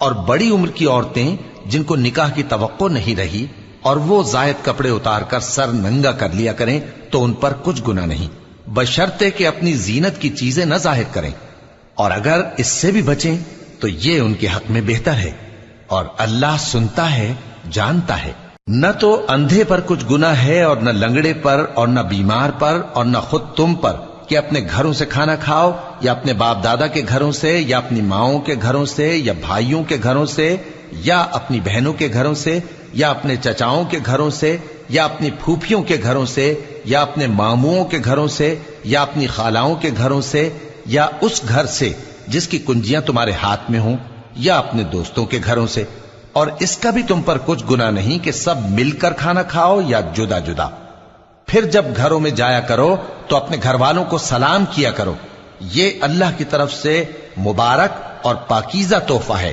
اور بڑی عمر کی عورتیں جن کو نکاح کی توقع نہیں رہی اور وہ زائد کپڑے اتار کر سر ننگا کر لیا کریں تو ان پر کچھ گناہ نہیں، بشرطے کہ اپنی زینت کی چیزیں نہ ظاہر کریں، اور اگر اس سے بھی بچیں تو یہ ان کے حق میں بہتر ہے، اور اللہ سنتا ہے جانتا ہے۔ نہ تو اندھے پر کچھ گناہ ہے اور نہ لنگڑے پر اور نہ بیمار پر اور نہ خود تم پر کہ اپنے گھروں سے کھانا کھاؤ یا اپنے باپ دادا کے گھروں سے یا اپنی ماؤں کے گھروں سے یا بھائیوں کے گھروں سے یا اپنی بہنوں کے گھروں سے یا اپنے چچاؤں کے گھروں سے یا اپنی پھوپھیوں کے گھروں سے یا اپنے ماموؤں کے گھروں سے یا اپنی خالاؤں کے گھروں سے یا اس گھر سے جس کی کنجیاں تمہارے ہاتھ میں ہوں یا اپنے دوستوں کے گھروں سے، اور اس کا بھی تم پر کچھ گناہ نہیں کہ سب مل کر کھانا کھاؤ یا جدا جدا۔ پھر جب گھروں میں جایا کرو تو اپنے گھر والوں کو سلام کیا کرو، یہ اللہ کی طرف سے مبارک اور پاکیزہ تحفہ ہے۔